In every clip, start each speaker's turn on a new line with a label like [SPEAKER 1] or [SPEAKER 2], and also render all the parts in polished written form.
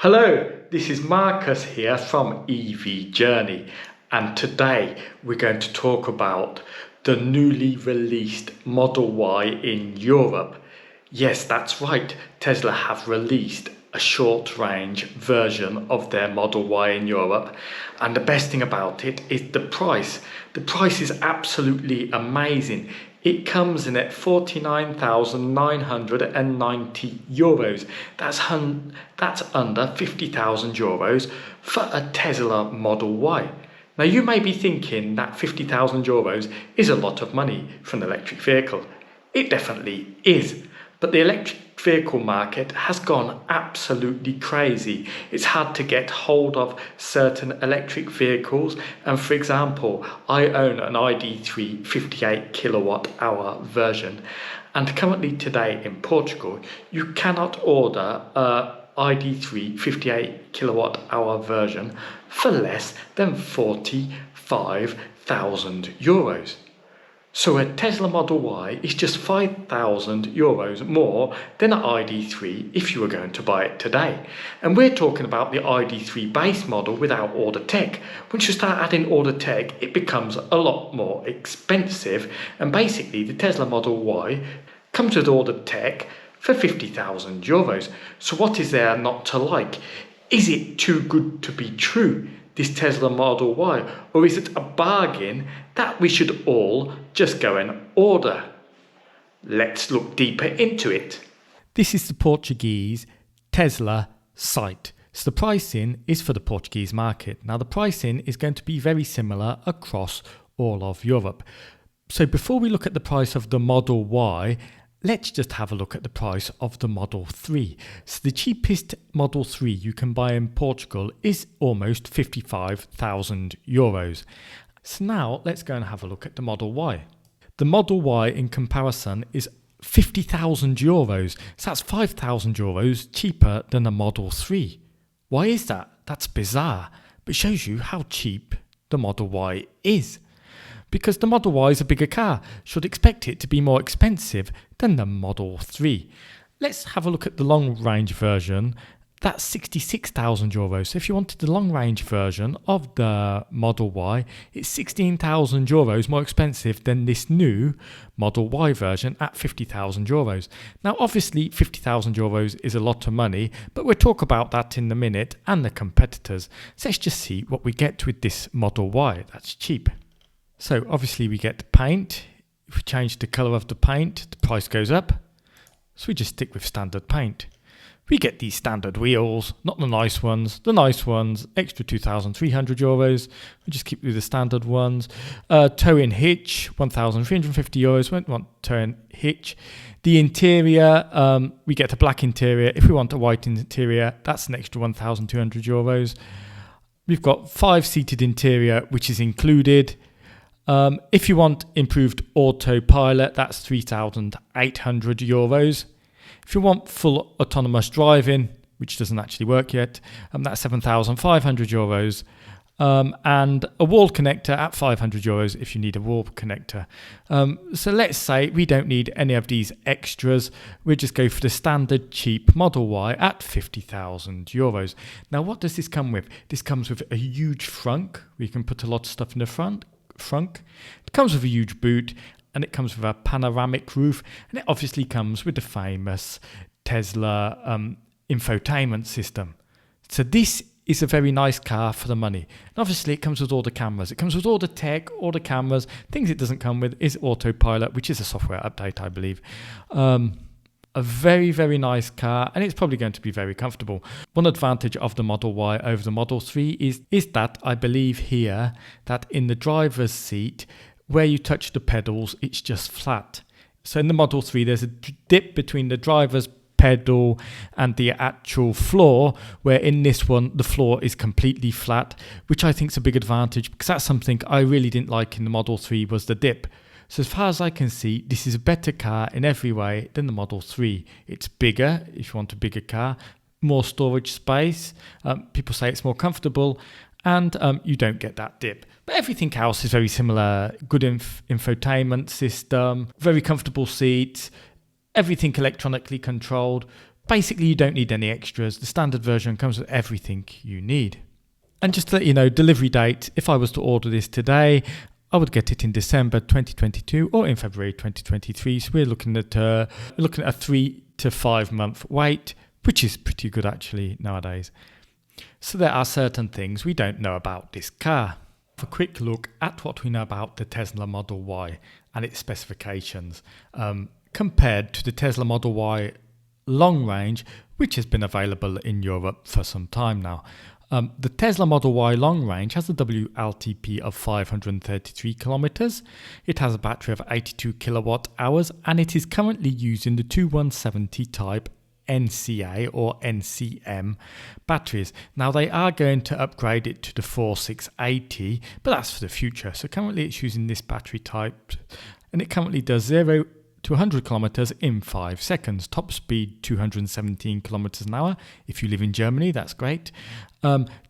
[SPEAKER 1] Hello, this is Marcus here from EV Journey, and today we're going to talk about the newly released Model Y in Europe. Yes, that's right, Tesla have released a short-range version of their Model Y in Europe, and the best thing about it is the price. The price is absolutely amazing. It comes in at €49,990. That's under €50,000 for a Tesla Model Y. Now you may be thinking that €50,000 is a lot of money for an electric vehicle. It definitely is. But the electric vehicle market has gone absolutely crazy. It's hard to get hold of certain electric vehicles, and for example, I own an ID.3 58 kilowatt hour version, and currently today in Portugal you cannot order a ID.3 58 kilowatt hour version for less than €45,000. So a Tesla Model Y is just €5,000 more than an ID.3 if you were going to buy it today. And we're talking about the ID.3 base model without all the tech. Once you start adding all the tech, it becomes a lot more expensive. And basically the Tesla Model Y comes with all the tech for €50,000. So what is there not to like? Is it too good to be true, this Tesla Model Y, or is it a bargain that we should all just go and order? Let's look deeper into it.
[SPEAKER 2] This is the Portuguese Tesla site. So the pricing is for the Portuguese market. Now the pricing is going to be very similar across all of Europe. So before we look at the price of the Model Y, let's just have a look at the price of the Model 3. So the cheapest Model 3 you can buy in Portugal is almost €55,000. So now let's go and have a look at the Model Y. The Model Y in comparison is €50,000. So that's €5,000 cheaper than a Model 3. Why is that? That's bizarre, but it shows you how cheap the Model Y is. Because the Model Y is a bigger car, should expect it to be more expensive than the Model 3. Let's have a look at the long-range version. That's €66,000. So if you wanted the long-range version of the Model Y, it's €16,000 more expensive than this new Model Y version at €50,000. Now obviously €50,000 is a lot of money, but we'll talk about that in a minute and the competitors. So let's just see what we get with this Model Y that's cheap. So obviously we get paint. If we change the colour of the paint, the price goes up. So we just stick with standard paint. We get these standard wheels, not the nice ones. The nice ones, extra €2,300. We just keep with the standard ones. Tow-in hitch, €1,350. We want tow-in hitch. The interior, we get a black interior. If we want a white interior, that's an extra €1,200. We've got 5-seated interior, which is included. If you want improved autopilot, that's €3,800. If you want full autonomous driving, which doesn't actually work yet, that's €7,500. And a wall connector at €500 if you need a wall connector. So let's say we don't need any of these extras. We'll just go for the standard cheap Model Y at €50,000. Now what does this come with? This comes with a huge frunk. We can put a lot of stuff in the frunk. It comes with a huge boot, and it comes with a panoramic roof, and it obviously comes with the famous Tesla infotainment system. So this is a very nice car for the money. And obviously it comes with all the cameras. It comes with all the tech, all the cameras. Things it doesn't come with is autopilot, which is a software update, I believe. A very, very nice car, and it's probably going to be very comfortable. One advantage of the Model Y over the Model 3 is that I believe here that in the driver's seat, where you touch the pedals, it's just flat. So in the Model 3, there's a dip between the driver's pedal and the actual floor, where in this one, the floor is completely flat, which I think is a big advantage, because that's something I really didn't like in the Model 3 was the dip. So as far as I can see, this is a better car in every way than the Model 3. It's bigger, if you want a bigger car, more storage space. People say it's more comfortable, and you don't get that dip. But everything else is very similar. Good infotainment system, very comfortable seats, everything electronically controlled. basically you don't need any extras. The standard version comes with everything you need. And just to let you know, delivery date, if I was to order this today, I would get it in December 2022 or in February 2023. So we're looking at a 3 to 5 month wait, which is pretty good actually nowadays. So there are certain things we don't know about this car. A quick look at what we know about the Tesla Model Y and its specifications compared to the Tesla Model Y long range, which has been available in Europe for some time now. The Tesla Model Y long range has a WLTP of 533 kilometers. It has a battery of 82 kilowatt hours, and it is currently using the 2170 type NCA or NCM batteries. Now they are going to upgrade it to the 4680, but that's for the future. So currently it's using this battery type, and it currently does 0 to 100 kilometers in 5 seconds. Top speed 217 kilometers an hour. If you live in Germany, that's great.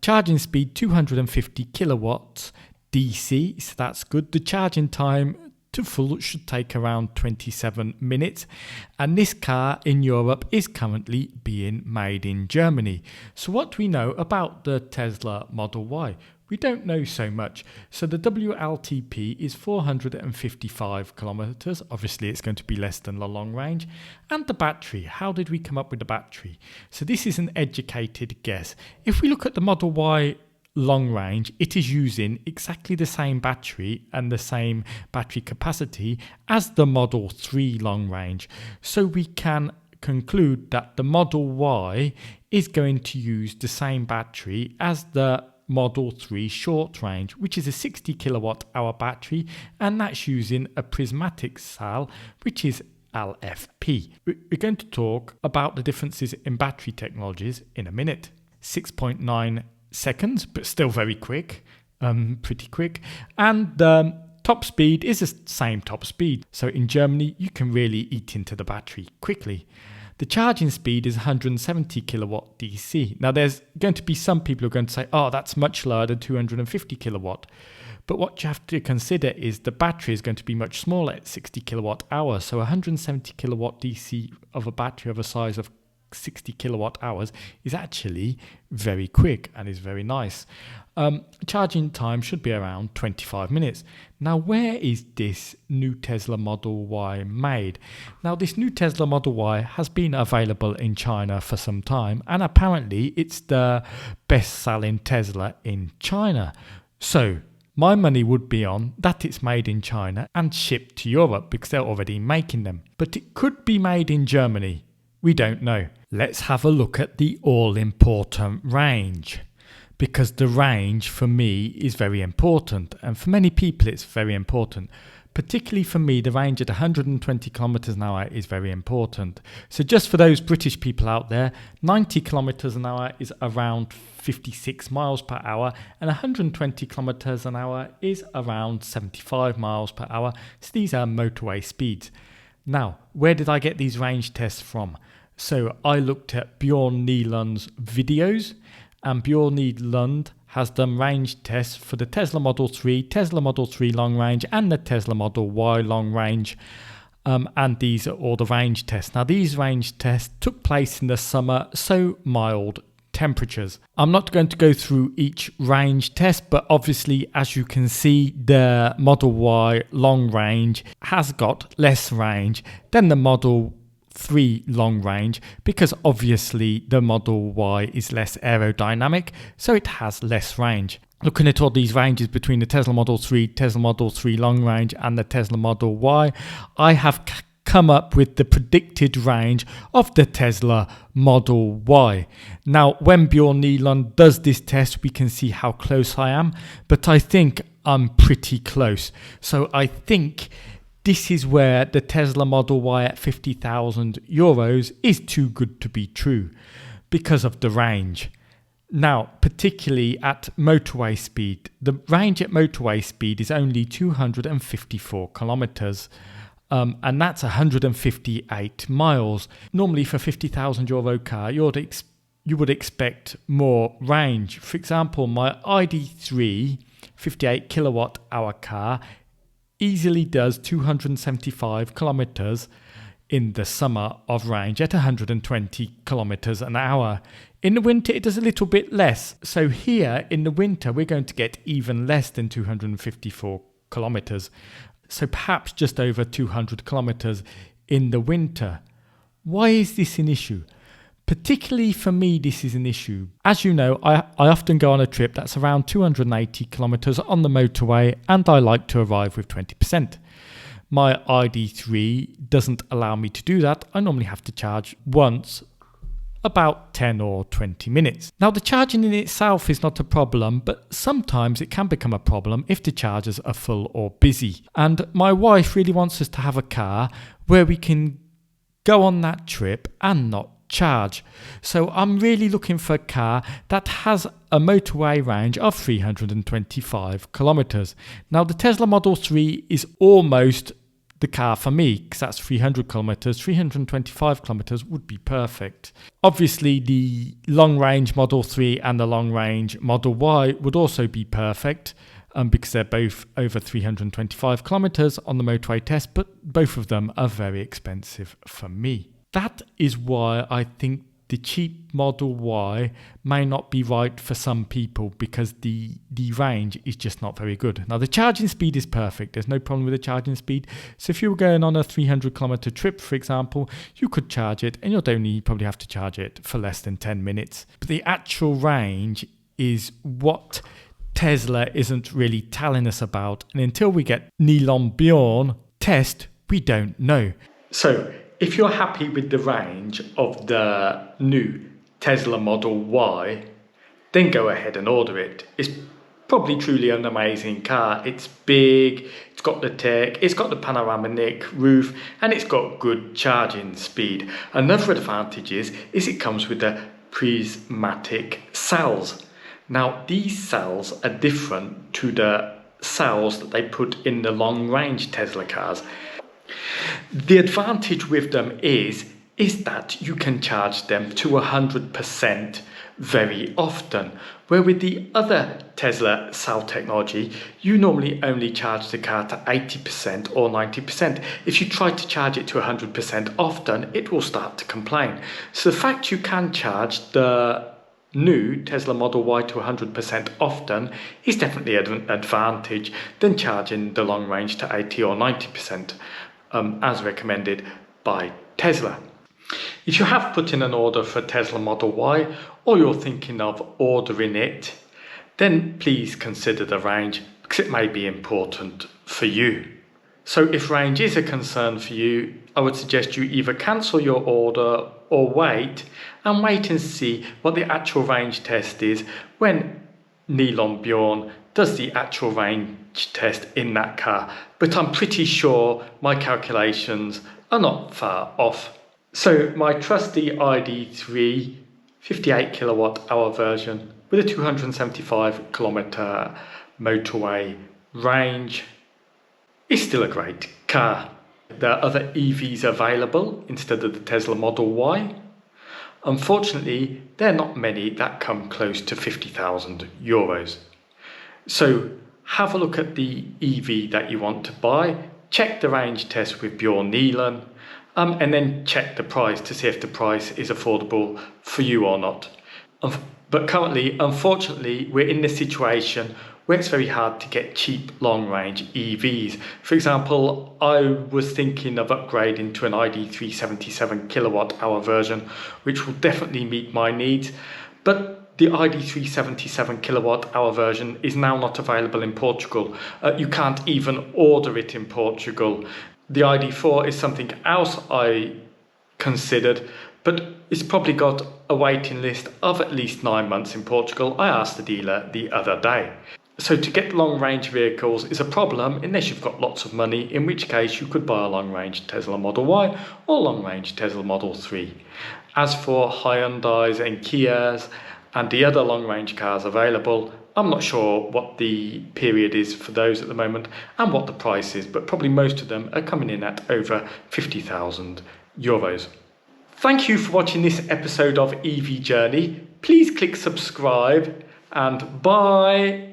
[SPEAKER 2] Charging speed 250 kilowatts DC, so that's good. The charging time to full should take around 27 minutes, and this car in Europe is currently being made in Germany. So what do we know about the Tesla Model Y? We don't know so much. So the WLTP is 455 kilometers. Obviously it's going to be less than the long range. And the battery, how did we come up with the battery? So this is an educated guess. If we look at the Model Y long range, it is using exactly the same battery and the same battery capacity as the Model 3 long range. So we can conclude that the Model Y is going to use the same battery as the Model 3 short range, which is a 60 kilowatt hour battery, and that's using a prismatic cell, which is LFP. We're going to talk about the differences in battery technologies in a minute. 6.9 seconds, but still very quick, pretty quick. And top speed is the same top speed. So in Germany, you can really eat into the battery quickly. The charging speed is 170 kilowatt DC. Now there's going to be some people who are going to say, oh, that's much lower than 250 kilowatt. But what you have to consider is the battery is going to be much smaller at 60 kilowatt hour. So 170 kilowatt DC of a battery of a size of 60 kilowatt hours is actually very quick and is very nice. Charging time should be around 25 minutes. Now, where is this new Tesla Model Y made? Now, this new Tesla Model Y has been available in China for some time, and apparently it's the best-selling Tesla in China. So my money would be on that it's made in China and shipped to Europe because they're already making them. But it could be made in Germany. We don't know. Let's have a look at the all-important range, because the range for me is very important, and for many people it's very important. Particularly for me, the range at 120 kilometers an hour is very important. So just for those British people out there, 90 kilometers an hour is around 56 miles per hour, and 120 kilometers an hour is around 75 miles per hour. So these are motorway speeds. Now, where did I get these range tests from? So I looked at Bjorn Nyland's videos, and Bjorn Nyland has done range tests for the Tesla Model 3, Tesla Model 3 long range, and the Tesla Model Y long range. And these are all the range tests. Now, these range tests took place in the summer, so mild temperatures. I'm not going to go through each range test, but obviously, as you can see, the Model Y long range has got less range than the Model 3 long range, because obviously the Model Y is less aerodynamic, so it has less range. Looking at all these ranges between the Tesla Model 3, Tesla Model 3 long range, and the Tesla Model Y, I have come up with the predicted range of the Tesla Model Y. Now, when Bjorn Nyland does this test, we can see how close I am, but I think I'm pretty close. So I think this is where the Tesla Model Y at 50,000 euros is too good to be true because of the range. Now, particularly at motorway speed, the range at motorway speed is only 254 kilometers. And that's 158 miles. Normally for 50,000 euro car, you would expect more range. For example, my ID.3 58 kilowatt hour car easily does 275 kilometers in the summer of range at 120 kilometers an hour. In the winter, it does a little bit less. So here in the winter, we're going to get even less than 254 kilometers. So perhaps just over 200 kilometers in the winter. Why is this an issue? Particularly for me, this is an issue. As you know, I often go on a trip that's around 280 kilometers on the motorway, and I like to arrive with 20%. My ID.3 doesn't allow me to do that. I normally have to charge once about 10 or 20 minutes. Now, the charging in itself is not a problem, but sometimes it can become a problem if the chargers are full or busy. And my wife really wants us to have a car where we can go on that trip and not charge. So I'm really looking for a car that has a motorway range of 325 kilometers. Now, the Tesla Model 3 is almost the car for me, because that's 300 kilometers. 325 kilometers would be perfect. Obviously, the long range Model 3 and the long range Model Y would also be perfect, because they're both over 325 kilometers on the motorway test, but both of them are very expensive for me. That is why I think the cheap Model Y may not be right for some people, because the range is just not very good. Now, the charging speed is perfect. There's no problem with the charging speed. So if you were going on a 300 kilometer trip, for example, you could charge it and you'd only probably have to charge it for less than 10 minutes. But the actual range is what Tesla isn't really telling us about. And until we get Bjorn test, we don't know.
[SPEAKER 1] So, if you're happy with the range of the new Tesla Model Y, then go ahead and order it. It's probably truly an amazing car. It's big, it's got the tech, it's got the panoramic roof, and it's got good charging speed. Another advantage is it comes with the prismatic cells. Now, these cells are different to the cells that they put in the long-range Tesla cars. The advantage with them is that you can charge them to 100% very often, where with the other Tesla cell technology, you normally only charge the car to 80% or 90%. If you try to charge it to 100% often, it will start to complain. So the fact you can charge the new Tesla Model Y to 100% often is definitely an advantage than charging the long range to 80 or 90%. As recommended by Tesla. If you have put in an order for Tesla Model Y, or you're thinking of ordering it, then please consider the range, because it may be important for you. So if range is a concern for you, I would suggest you either cancel your order or wait and see what the actual range test is when Bjorn does the actual range test in that car. But I'm pretty sure my calculations are not far off. So my trusty ID.3 58 kilowatt hour version with a 275 kilometer motorway range is still a great car. There are other EVs available instead of the Tesla Model Y. Unfortunately, there are not many that come close to 50,000 euros. So have a look at the EV that you want to buy, check the range test with Bjorn Nealon, and then check the price to see if the price is affordable for you or not. But currently, unfortunately, we're in this situation where it's very hard to get cheap long-range EVs. For example, I was thinking of upgrading to an ID.3 77 kilowatt hour version, which will definitely meet my needs, but the ID.3 77 kilowatt hour version is now not available in Portugal. You can't even order it in Portugal. The ID.4 is something else I considered, but it's probably got a waiting list of at least 9 months in Portugal. I asked the dealer the other day. So to get long-range vehicles is a problem unless you've got lots of money, in which case you could buy a long-range Tesla Model Y or long-range Tesla Model 3. As for Hyundais and Kias and the other long-range cars available, I'm not sure what the period is for those at the moment and what the price is, but probably most of them are coming in at over 50,000 euros. Thank you for watching this episode of EV Journey. Please click subscribe and bye.